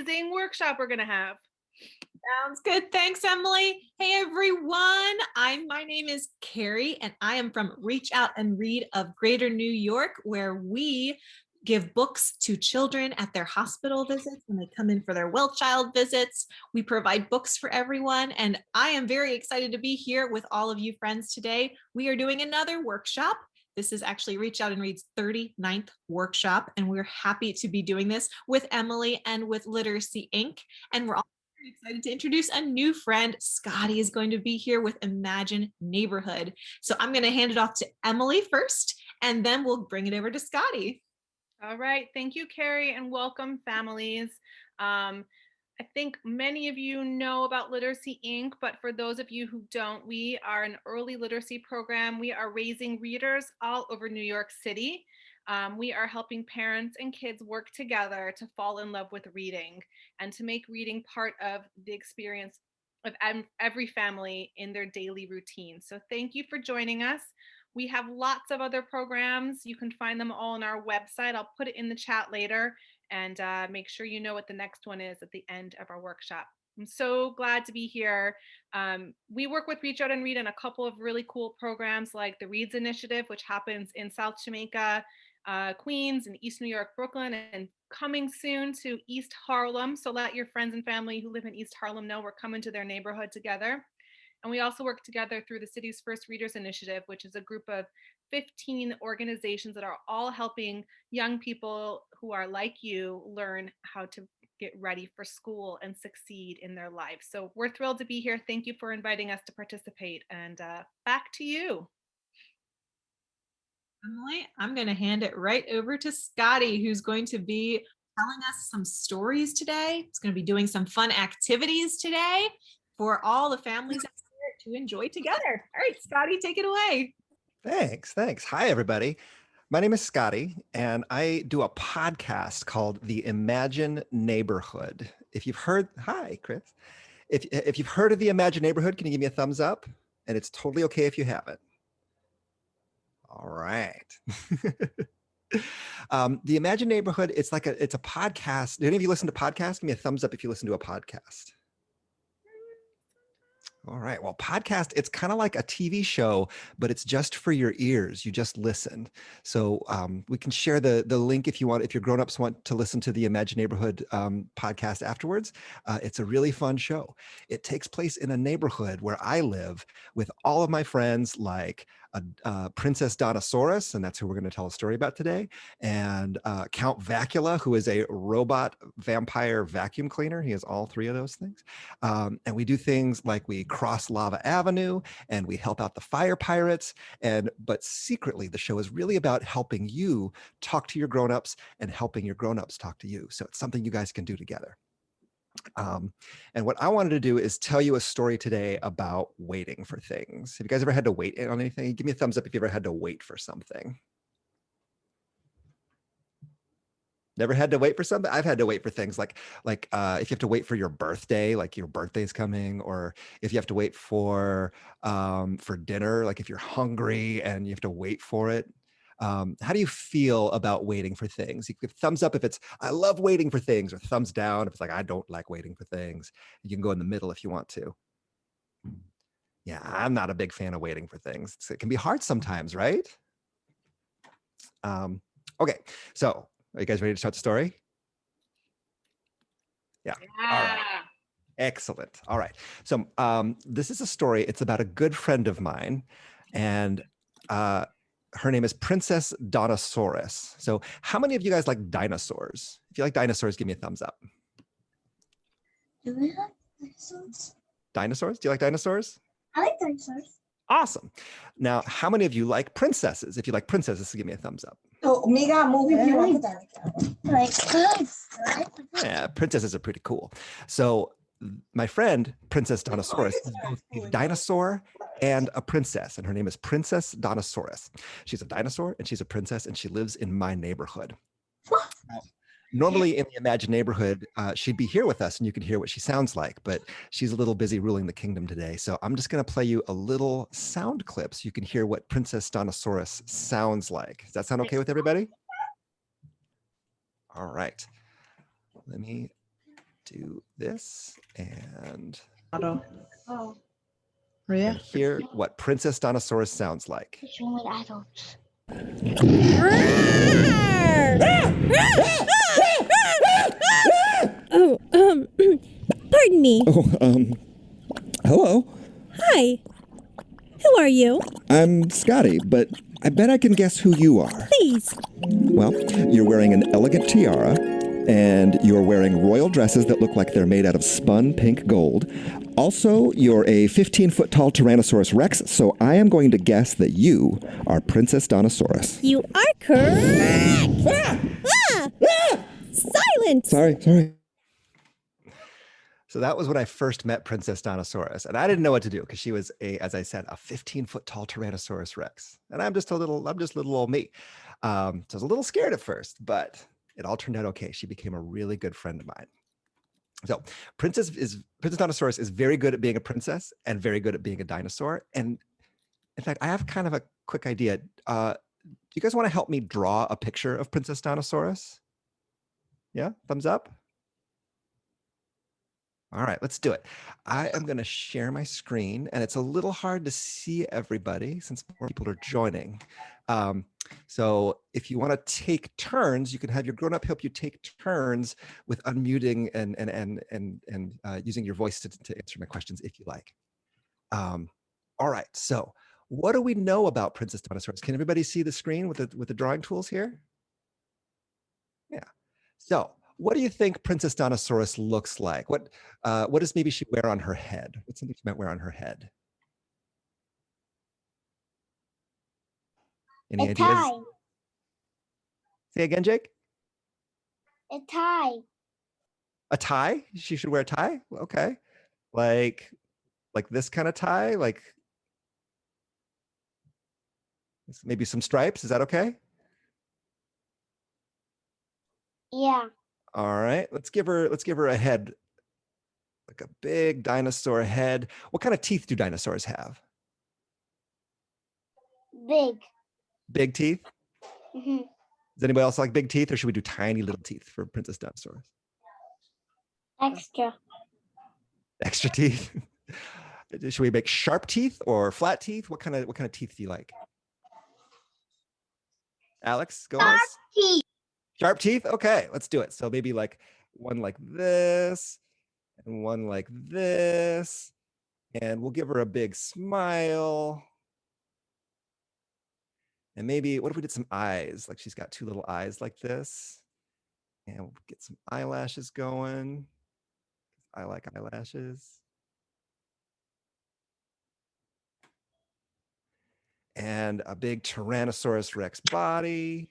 amazing workshop we're going to have. Sounds good. Thanks, Emily. Hey, everyone. My name is Carrie, and I am from Reach Out and Read of Greater New York, where we give books to children at their hospital visits when they come in for their well child visits. We provide books for everyone, and I am very excited to be here with all of you friends today. We are doing another workshop. This is actually Reach Out and Read's 39th workshop, and we're happy to be doing this with Emily and with Literacy Inc. And we're all excited to introduce a new friend. Scotty is going to be here with Imagine Neighborhood. So I'm going to hand it off to Emily first, and then we'll bring it over to Scotty. All right. Thank you, Carrie, and welcome, families. I think many of you know about Literacy Inc., but for those of you who don't, we are an early literacy program. We are raising readers all over New York City. We are helping parents and kids work together to fall in love with reading and to make reading part of the experience of every family in their daily routine. So thank you for joining us. We have lots of other programs. You can find them all on our website. I'll put it in the chat later, and make sure you know what the next one is at the end of our workshop. I'm so glad to be here. We work with Reach Out and Read in a couple of really cool programs like the Reads Initiative, which happens in South Jamaica, Queens, and East New York, Brooklyn, and coming soon to East Harlem. So let your friends and family who live in East Harlem know we're coming to their neighborhood together. And we also work together through the city's First Readers Initiative, which is a group of 15 organizations that are all helping young people who are like you learn how to get ready for school and succeed in their lives. So we're thrilled to be here. Thank you for inviting us to participate. And back to you. Emily, I'm going to hand it right over to Scotty, who's going to be telling us some stories today. He's going to be doing some fun activities today for all the families out there to enjoy together. All right, Scotty, take it away. Thanks. Hi, everybody. My name is Scotty, and I do a podcast called The Imagine Neighborhood. If you've heard, hi, Chris. If you've heard of The Imagine Neighborhood, can you give me a thumbs up? And it's totally okay if you haven't. All right. The Imagine Neighborhood, it's a podcast. Do any of you listen to podcasts? Give me a thumbs up if you listen to a podcast. All right. Well, podcast, it's kind of like a TV show, but it's just for your ears. You just listen. So we can share the link if you want, if your grown-ups want to listen to the Imagine Neighborhood podcast afterwards. It's a really fun show. It takes place in a neighborhood where I live with all of my friends, like Princess Donnasaurus, and that's who we're going to tell a story about today, and Count Vacula, who is a robot vampire vacuum cleaner. He has all three of those things. And we do things like we cross Lava Avenue and we help out the fire pirates. But secretly, the show is really about helping you talk to your grown-ups and helping your grown-ups talk to you. So it's something you guys can do together. And what I wanted to do is tell you a story today about waiting for things. Have you guys ever had to wait on anything? Give me a thumbs up if you ever had to wait for something. Never had to wait for something? I've had to wait for things like if you have to wait for your birthday, like your birthday's coming, or if you have to wait for dinner, like if you're hungry and you have to wait for it. How do you feel about waiting for things? You give thumbs up if it's, I love waiting for things, or thumbs down if it's like, I don't like waiting for things. You can go in the middle if you want to. Yeah, I'm not a big fan of waiting for things. It can be hard sometimes, right? Okay, so are you guys ready to start the story? Yeah. All right. Excellent. All right. So this is a story. It's about a good friend of mine, and her name is Princess Donnasaurus. So how many of you guys like dinosaurs? If you like dinosaurs, give me a thumbs up. Do we like dinosaurs? Dinosaurs? Do you like dinosaurs? I like dinosaurs. Awesome. Now, how many of you like princesses? If you like princesses, give me a thumbs up. Oh, Mega movie. Yeah, princesses are pretty cool. So my friend, Princess Donnasaurus, is both a dinosaur and a princess, and her name is Princess Donnasaurus. She's a dinosaur and she's a princess, and she lives in my neighborhood. Normally in the Imagine Neighborhood, she'd be here with us and you can hear what she sounds like, but she's a little busy ruling the kingdom today. So I'm just going to play you a little sound clip so you can hear what Princess Donnasaurus sounds like. Does that sound okay with everybody? All right. Let me do this and Oh. hear what Princess Donnasaurus sounds like. Which one with adults? Oh, pardon me. Oh, hello. Hi. Who are you? I'm Scotty, but I bet I can guess who you are. Please. Well, you're wearing an elegant tiara, and you're wearing royal dresses that look like they're made out of spun pink gold. Also, you're a 15-foot tall Tyrannosaurus Rex, so I am going to guess that you are Princess Donnasaurus. You are correct. Silence. Sorry. So that was when I first met Princess Donnasaurus, and I didn't know what to do because she was as I said, a 15-foot tall Tyrannosaurus Rex, and I'm just little old me. So I was a little scared at first, but it all turned out okay. She became a really good friend of mine. So Princess Donnasaurus is very good at being a princess and very good at being a dinosaur. And in fact, I have kind of a quick idea. Do you guys want to help me draw a picture of Princess Donnasaurus? Yeah, thumbs up. All right, let's do it. I am going to share my screen, and it's a little hard to see everybody since more people are joining. So if you want to take turns, you can have your grown-up help you take turns with unmuting and using your voice to answer my questions if you like. All right, so what do we know about Princess Donnasaurus? Can everybody see the screen with the drawing tools here? Yeah. So what do you think Princess Donnasaurus looks like? What does maybe she wear on her head? What's something she might wear on her head? Any A ideas? tie. Say again, Jake. A tie. A tie? She should wear a tie? Okay. Like this kind of tie? Like maybe some stripes? Is that okay? Yeah. All right. Let's give her a head. Like a big dinosaur head. What kind of teeth do dinosaurs have? Big. Big teeth? Mm-hmm. Does anybody else like big teeth, or should we do tiny little teeth for Princess Donnasaurus? Extra. Extra teeth? Should we make sharp teeth or flat teeth? What kind of teeth do you like? Alex, go on. Teeth. Sharp teeth? Okay, let's do it. So maybe like one like this and one like this. And we'll give her a big smile. And maybe, what if we did some eyes? Like she's got two little eyes like this. And we'll get some eyelashes going. I like eyelashes. And a big Tyrannosaurus Rex body.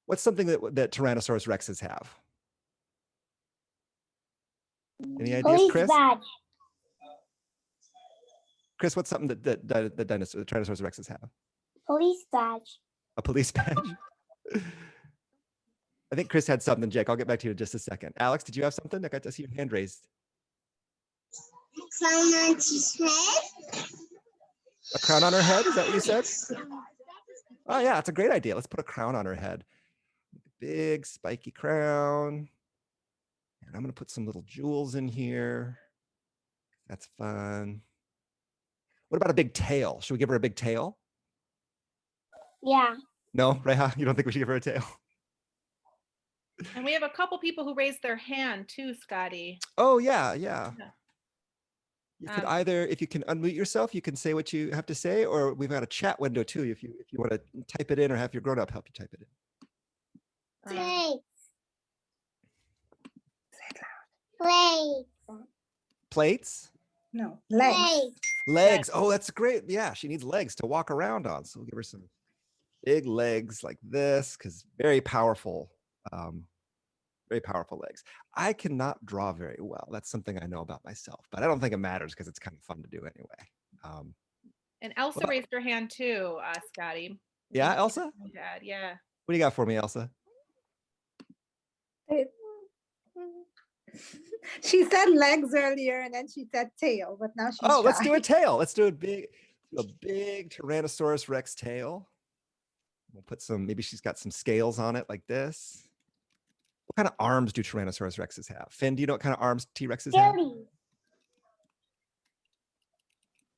What's something that Tyrannosaurus Rexes have? Any ideas, Police Chris? badge. Chris, what's something that the Tyrannosaurus Rexes have? Police badge. A police badge? I think Chris had something, Jake. I'll get back to you in just a second. Alex, did you have something? I got to see your hand raised. Crown on his head. A crown on her head? Is that what you said? Oh, yeah, it's a great idea. Let's put a crown on her head. Big, spiky crown. And I'm going to put some little jewels in here. That's fun. What about a big tail? Should we give her a big tail? Yeah. No, Reha, you don't think we should give her a tail? And we have a couple people who raised their hand too, Scotty. Oh, yeah. You could Um, either, if you can unmute yourself, you can say what you have to say, or we've got a chat window too, if you want to type it in or have your grown-up help you type it in. Plates. Plates. Plates? No, legs. Plates. Legs. Oh, that's great. Yeah, she needs legs to walk around on. So we'll give her some big legs like this, because very powerful legs. I cannot draw very well. That's something I know about myself, but I don't think it matters because it's kind of fun to do anyway. And Elsa Well- raised her hand too, Scotty. Yeah, Elsa? My dad, yeah. What do you got for me, Elsa? She said legs earlier and then she said tail, but now she's Oh, let's shy. do a tail. Let's do a big Tyrannosaurus Rex tail. We'll put some, maybe she's got some scales on it like this. What kind of arms do Tyrannosaurus Rexes have? Finn, do you know what kind of arms T-Rexes have? Billy.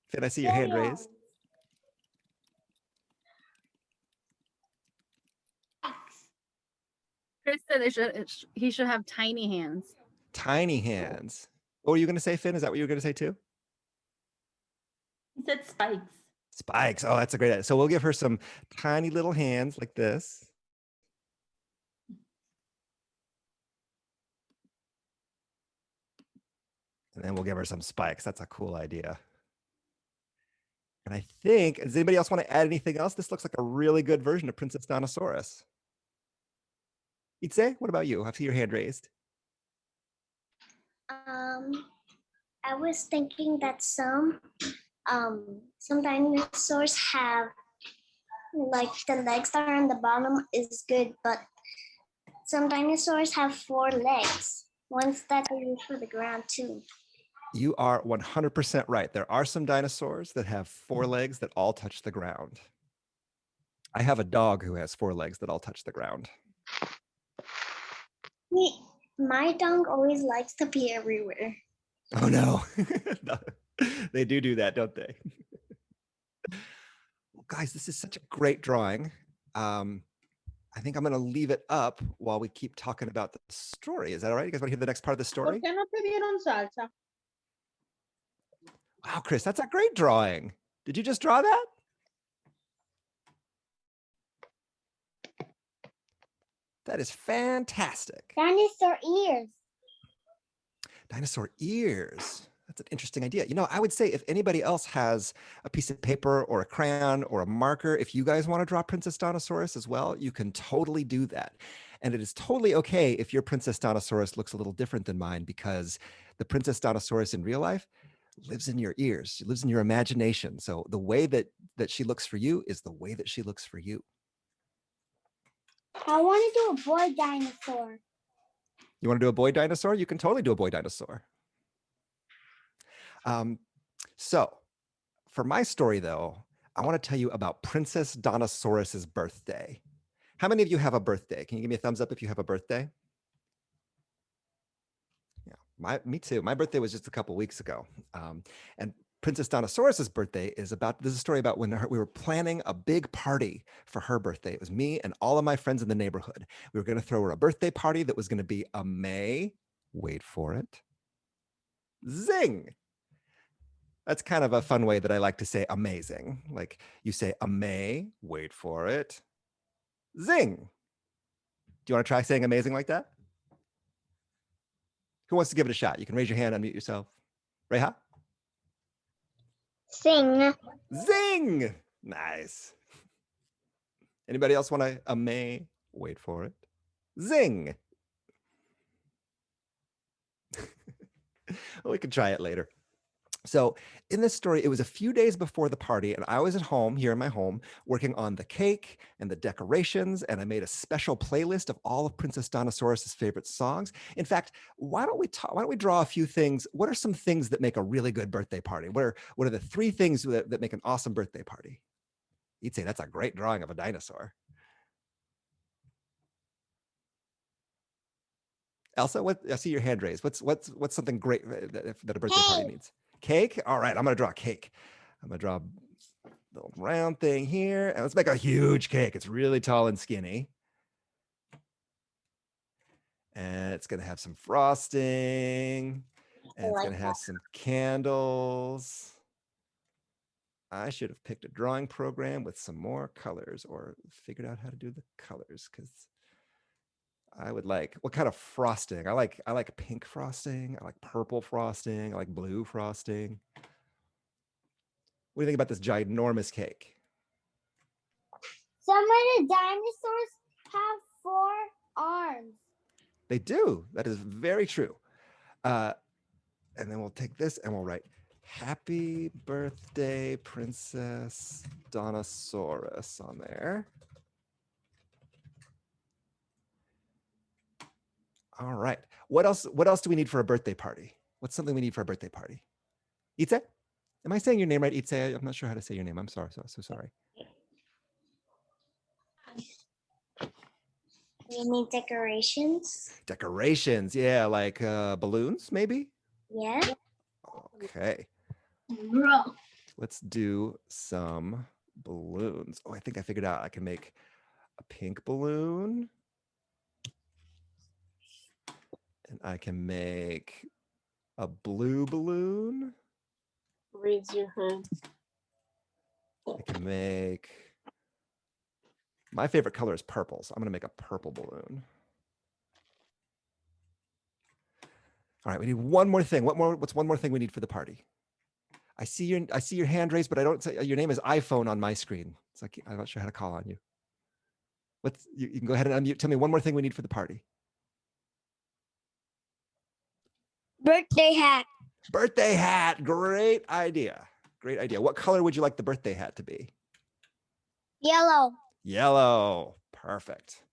Finn, I see your hand Billy raised. Chris said he should have tiny hands. Tiny hands. What were you going to say, Finn? Is that what you were going to say too? He said spikes. Spikes. Oh, that's a great idea. So we'll give her some tiny little hands like this. And then we'll give her some spikes. That's a cool idea. And I think, does anybody else want to add anything else? This looks like a really good version of Princess Donnasaurus. Itze, what about you? I see your hand raised. I was thinking that some dinosaurs have like the legs that are on the bottom is good, but some dinosaurs have 4 legs. Ones that they use for the ground too. You are 100% right. There are some dinosaurs that have 4 legs that all touch the ground. I have a dog who has 4 legs that all touch the ground. My dog always likes to be everywhere. Oh no. No. They do that, don't they? Well, guys, this is such a great drawing. I think I'm going to leave it up while we keep talking about the story. Is that all right? You guys want to hear the next part of the ¿Por story? qué no te dieron salsa? Wow, Chris, that's a great drawing. Did you just draw that? That is fantastic. Dinosaur ears. Dinosaur ears. That's an interesting idea. You know, I would say if anybody else has a piece of paper or a crayon or a marker, if you guys want to draw Princess Donnasaurus as well, you can totally do that. And it is totally okay if your Princess Donnasaurus looks a little different than mine, because the Princess Donnasaurus in real life lives in your ears. She lives in your imagination. So the way that she looks for you is the way that she looks for you. I want to do a boy dinosaur. You want to do a boy dinosaur? You can totally do a boy dinosaur. So for my story, though, I want to tell you about Princess Donnasaurus's birthday. How many of you have a birthday? Can you give me a thumbs up if you have a birthday? Yeah, me too. My birthday was just a couple weeks ago. And Princess Donnasaurus's birthday is this is a story about when we were planning a big party for her birthday. It was me and all of my friends in the neighborhood. We were going to throw her a birthday party that was going to be wait for it, zing. That's kind of a fun way that I like to say amazing. Like you say wait for it, zing. Do you want to try saying amazing like that? Who wants to give it a shot? You can raise your hand, unmute yourself. Reha? Sing. Zing! Nice. Anybody else want to wait for it, zing? Well, we can try it later. So in this story, it was a few days before the party, and I was at home, here in my home, working on the cake and the decorations, and I made a special playlist of all of Princess Donnasaurus's favorite songs. In fact, why don't we draw a few things? What are some things that make a really good birthday party? What are the 3 things that make an awesome birthday party? You'd say that's a great drawing of a dinosaur. Elsa, I see your hand raised. What's something great that a birthday party needs? Cake? All right, I'm going to draw a cake. I'm going to draw a little round thing here. And let's make a huge cake. It's really tall and skinny. And it's going to have some frosting. And it's going to have some candles. I should have picked a drawing program with some more colors, or figured out how to do the colors, because I would like, what kind of frosting? I like pink frosting. I like purple frosting. I like blue frosting. What do you think about this ginormous cake? Some of the dinosaurs have 4 arms. They do. That is very true. And then we'll take this and we'll write, "Happy birthday, Princess Donnasaurus" on there. All right. What else do we need for a birthday party? What's something we need for a birthday party? Itze? Am I saying your name right, Itze? I'm not sure how to say your name. I'm sorry. So sorry. You need decorations? Decorations, yeah, like balloons, maybe? Yeah. Okay, let's do some balloons. Oh, I think I figured out I can make a pink balloon. And I can make a blue balloon. Raise your hand. I can make, my favorite color is purple, so I'm gonna make a purple balloon. All right, we need one more thing. What's one more thing we need for the party? I see your hand raised, but I don't say your name is iPhone on my screen. It's like I'm not sure how to call on you. You can go ahead and unmute. Tell me one more thing we need for the party. Birthday hat. Birthday hat. Great idea. Great idea. What color would you like the birthday hat to be? Yellow. Yellow. Perfect.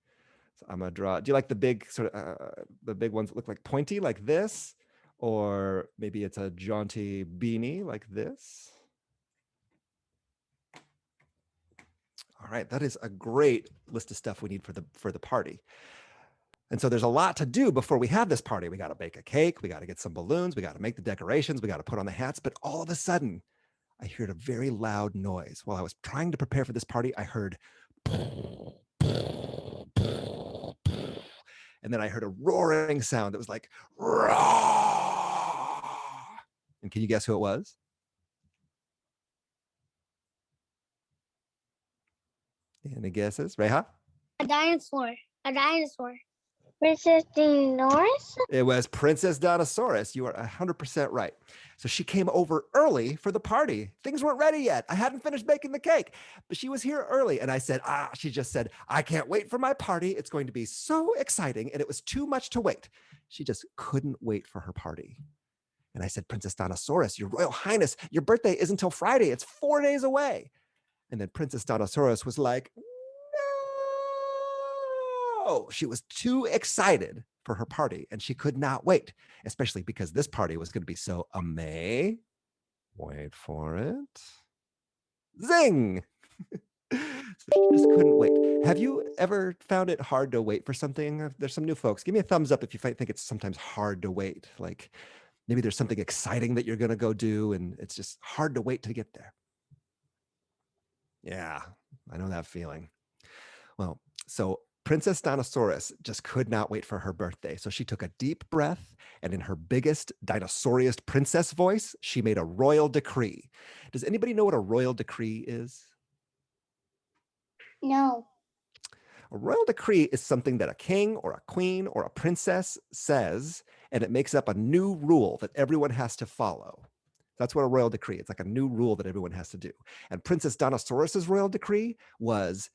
So I'm gonna draw. Do you like the big the big ones that look like pointy like this? Or maybe it's a jaunty beanie like this? All right, that is a great list of stuff we need for the party. And so there's a lot to do before we have this party. We got to bake a cake, we got to get some balloons, we got to make the decorations, we got to put on the hats. But all of a sudden, I heard a very loud noise. While I was trying to prepare for this party, I heard, and then I heard a roaring sound that was like, "Roar!" And can you guess who it was? Any guesses? Reha? A dinosaur. A dinosaur. Princess Donnasaurus? It was Princess Donnasaurus. You are 100% right. So she came over early for the party. Things weren't ready yet. I hadn't finished baking the cake, but she was here early. And I said, she just said, I can't wait for my party. It's going to be so exciting. And it was too much to wait. She just couldn't wait for her party. And I said, Princess Donnasaurus, your Royal Highness, your birthday isn't until Friday. It's 4 days away. And then Princess Donnasaurus was like, no, she was too excited for her party and she could not wait, especially because this party was going to be so amazing. Wait for it. Zing. So she just couldn't wait. Have you ever found it hard to wait for something? There's some new folks. Give me a thumbs up if you think it's sometimes hard to wait. Like maybe there's something exciting that you're going to go do and it's just hard to wait to get there. Yeah, I know that feeling. Well, so Princess Donnasaurus just could not wait for her birthday. So she took a deep breath and in her biggest dinosauriest princess voice, she made a royal decree. Does anybody know what a royal decree is? No. A royal decree is something that a king or a queen or a princess says, and it makes up a new rule that everyone has to follow. That's what a royal decree. It's like a new rule that everyone has to do. And Princess Donnasaurus's royal decree was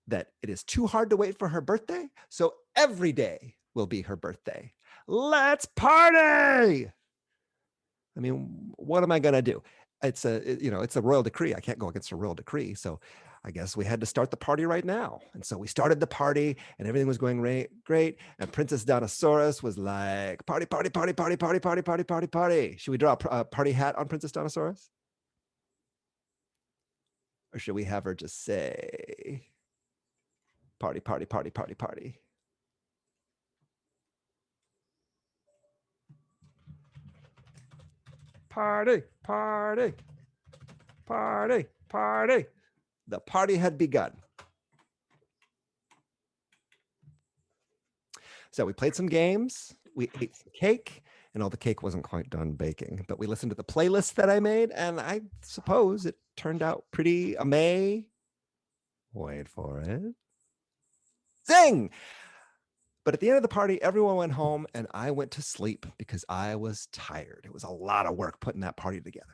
that it is too hard to wait for her birthday, so every day will be her birthday. Let's party! I mean, what am I gonna do? It's a royal decree. I can't go against a royal decree, so I guess we had to start the party right now. And so we started the party and everything was going great. And Princess Donnasaurus was like, party, party, party, party, party, party, party, party, party. Should we draw a party hat on Princess Donnasaurus? Or should we have her just say, party, party, party, party, party? Party, party, party, party. The party had begun. So we played some games, we ate some cake, and all the cake wasn't quite done baking, but we listened to the playlist that I made, and I suppose it turned out pretty amazing. Wait for it. Zing! But at the end of the party, everyone went home, and I went to sleep because I was tired. It was a lot of work putting that party together.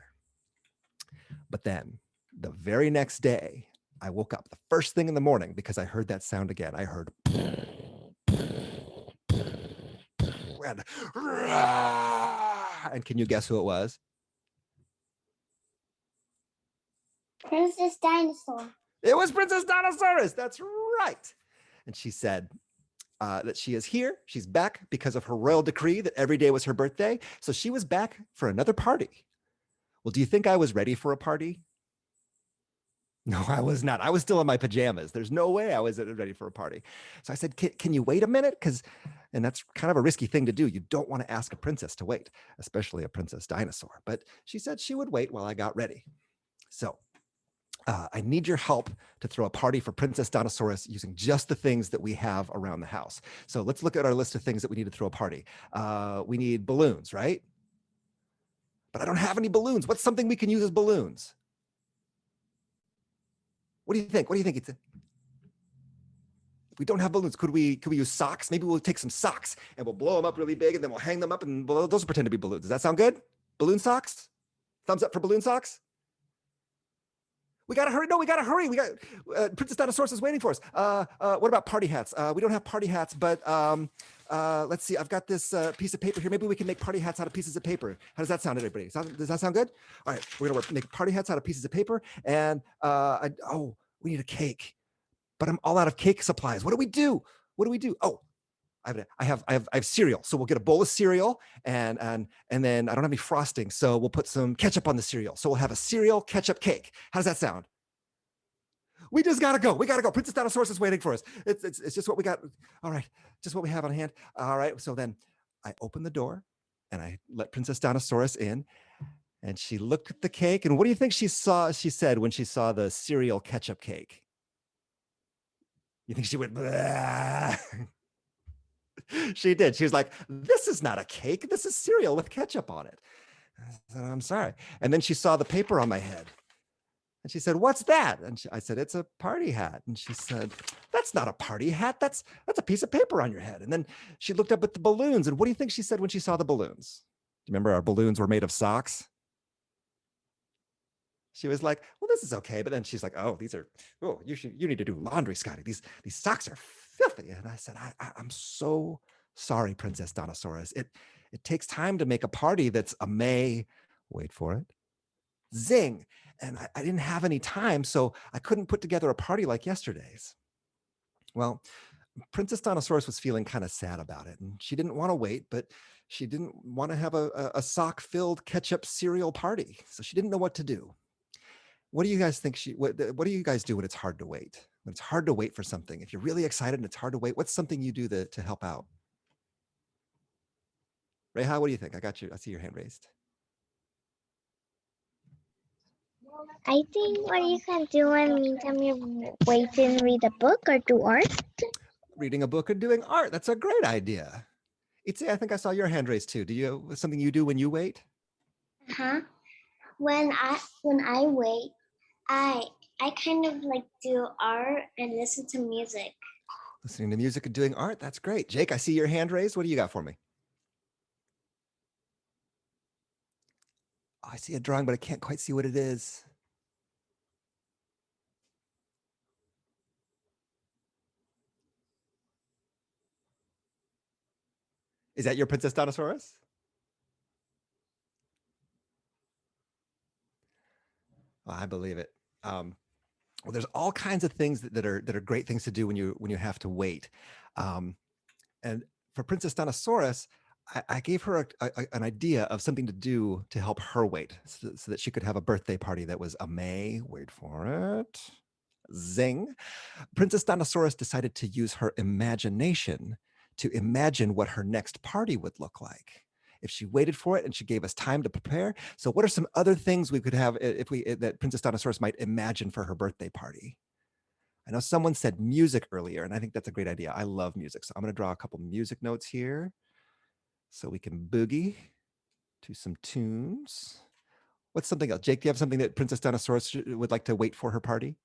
But then, the very next day, I woke up the first thing in the morning because I heard that sound again. I heard and can you guess who it was? Princess Dinosaur. It was Princess Donnasaurus. That's right. And she said that she is here. She's back because of her royal decree that every day was her birthday. So she was back for another party. Well, do you think I was ready for a party? No, I was not. I was still in my pajamas. There's no way I was ready for a party. So I said, can you wait a minute? And that's kind of a risky thing to do. You don't want to ask a princess to wait, especially a princess dinosaur. But she said she would wait while I got ready. So I need your help to throw a party for Princess Donnasaurus using just the things that we have around the house. So let's look at our list of things that we need to throw a party. We need balloons, right? But I don't have any balloons. What's something we can use as balloons? What do you think? What do you think? If we don't have balloons, could we use socks? Maybe we'll take some socks and we'll blow them up really big and then we'll hang them up and those will pretend to be balloons. Does that sound good? Balloon socks? Thumbs up for balloon socks? We gotta hurry. No, we gotta hurry. We got Princess Donnasaurus is waiting for us. What about party hats? We don't have party hats, but let's see. I've got this piece of paper here. Maybe we can make party hats out of pieces of paper. How does that sound, everybody? Does that sound good? All right, we're gonna make party hats out of pieces of paper. And we need a cake, but I'm all out of cake supplies. What do we do? What do we do? Oh, I have cereal. So we'll get a bowl of cereal and then I don't have any frosting. So we'll put some ketchup on the cereal. So we'll have a cereal ketchup cake. How does that sound? We just gotta go. We gotta go. Princess Donnasaurus is waiting for us. It's just what we got. All right, just what we have on hand. All right. So then I open the door and I let Princess Donnasaurus in. And she looked at the cake. And what do you think she said when she saw the cereal ketchup cake? You think she went, "Blah." She did. She was like, this is not a cake. This is cereal with ketchup on it. I said, I'm sorry. And then she saw the paper on my head. And she said, what's that? And I said, it's a party hat. And she said, that's not a party hat. That's a piece of paper on your head. And then she looked up at the balloons. And what do you think she said when she saw the balloons? Do you remember our balloons were made of socks? She was like, well, this is okay. But then she's like, oh, you need to do laundry, Scotty. These socks are filthy. And I said, I'm so sorry, Princess Donnasaurus. It takes time to make a party that's a May, wait for it, zing. And I didn't have any time, so I couldn't put together a party like yesterday's. Well, Princess Donnasaurus was feeling kind of sad about it. And she didn't want to wait, but she didn't want to have a sock-filled ketchup cereal party. So she didn't know what to do. What do you guys think what do you guys do when it's hard to wait? When it's hard to wait for something, if you're really excited and it's hard to wait, what's something you do to help out? Reha, what do you think? I got you. I see your hand raised. I think what you can do in meantime you wait and read a book or do art. Reading a book or doing art. That's a great idea. Itze, I think I saw your hand raised too. Do you have something you do when you wait? Uh-huh. When I wait, I kind of like do art and listen to music. Listening to music and doing art. That's great. Jake, I see your hand raised. What do you got for me? Oh, I see a drawing, but I can't quite see what it is. Is that your Princess Donnasaurus? Oh, I believe it. Well, there's all kinds of things that are great things to do when you have to wait. And for Princess Donnasaurus, I gave her an idea of something to do to help her wait, so that she could have a birthday party that was a May. Wait for it. Zing. Princess Donnasaurus decided to use her imagination to imagine what her next party would look like if she waited for it and she gave us time to prepare. So what are some other things we could have that Princess Donnasaurus might imagine for her birthday party? I know someone said music earlier, and I think that's a great idea. I love music. So I'm going to draw a couple music notes here so we can boogie to some tunes. What's something else? Jake, do you have something that Princess Donnasaurus would like to wait for her party?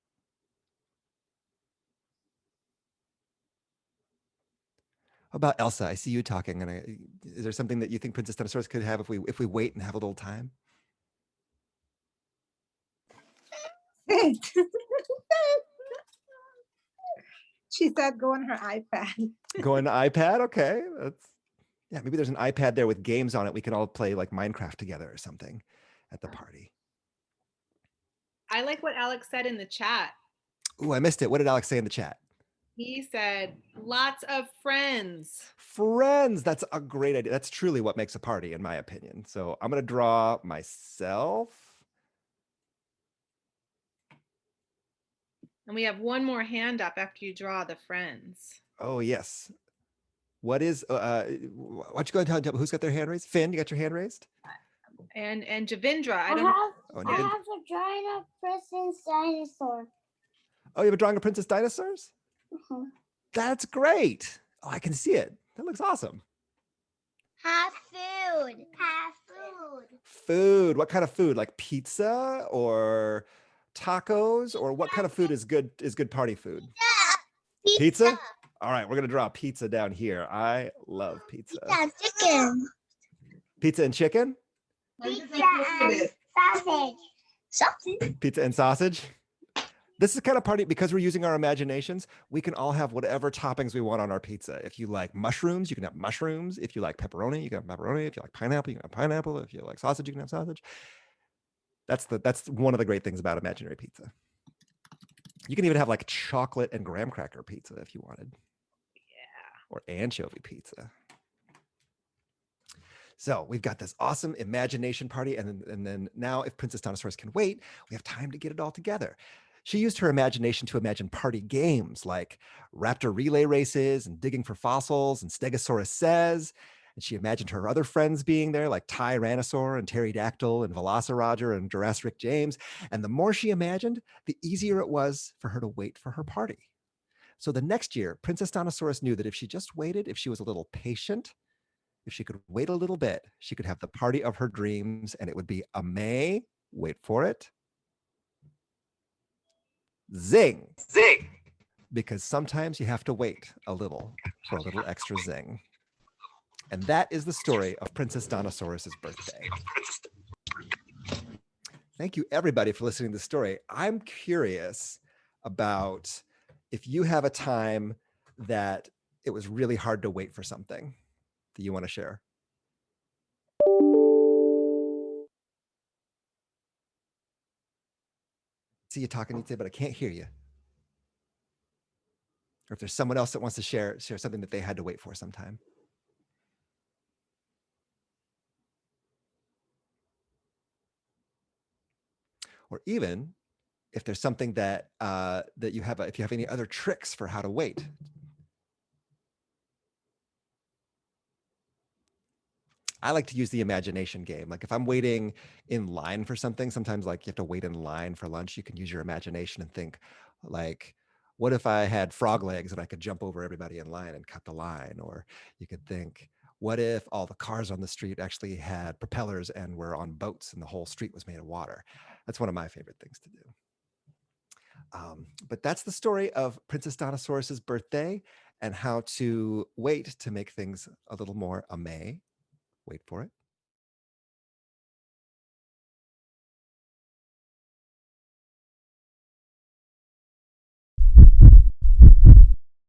How about Elsa? I see you talking. And is there something that you think Princess Donnasaurus could have if we wait and have a little time? She said go on her iPad. Go on the iPad? Okay. Yeah, maybe there's an iPad there with games on it. We can all play like Minecraft together or something at the party. I like what Alex said in the chat. Ooh, I missed it. What did Alex say in the chat? He said, lots of friends. Friends. That's a great idea. That's truly what makes a party, in my opinion. So I'm going to draw myself. And we have one more hand up after you draw the friends. Oh, yes. What is, why don't you go ahead and tell me who's got their hand raised? Finn, you got your hand raised? And Javindra, I I don't have, Oh, I have a drawing of Princess Dinosaur. oh, you have a drawing of Princess Dinosaurs? Mhm. That's great. Oh, I can see it. That looks awesome. Have food. Have food. Food. What kind of food? Like pizza or tacos? Or what kind of food is good party food? Pizza? All right, we're gonna draw pizza down here. I love pizza. Chicken. Pizza and chicken? Pizza and sausage. Sausage. Pizza and sausage? This is kind of party because we're using our imaginations. We can all have whatever toppings we want on our pizza. If you like mushrooms, you can have mushrooms. If you like pepperoni, you can have pepperoni. If you like pineapple, you can have pineapple. If you like sausage, you can have sausage. That's one of the great things about imaginary pizza. You can even have like chocolate and graham cracker pizza if you wanted. Yeah. Or anchovy pizza. So we've got this awesome imagination party. And then now if Princess Donnasaurus can wait, we have time to get it all together. She used her imagination to imagine party games like raptor relay races and digging for fossils and Stegosaurus Says. And she imagined her other friends being there like Tyrannosaur and Pterodactyl and Velociraptor and Jurassic James. And the more she imagined, the easier it was for her to wait for her party. So the next year, Princess Donnasaurus knew that if she just waited, if she was a little patient, if she could wait a little bit, she could have the party of her dreams, and it would be a May, wait for it, zing. Zing. Because sometimes you have to wait a little for a little extra zing. And that is the story of Princess Donnasaurus's birthday. Thank you, everybody, for listening to the story. I'm curious about if you have a time that it was really hard to wait for something that you want to share. See you talking, but I can't hear you. Or if there's someone else that wants to share something that they had to wait for sometime. Or even if there's something that that you have, if you have any other tricks for how to wait. I like to use the imagination game. Like if I'm waiting in line for something, sometimes like you have to wait in line for lunch, you can use your imagination and think like, what if I had frog legs and I could jump over everybody in line and cut the line? Or you could think, what if all the cars on the street actually had propellers and were on boats and the whole street was made of water? That's one of my favorite things to do. But that's the story of Princess Donnasaurus's birthday and how to wait to make things a little more May. Wait for it.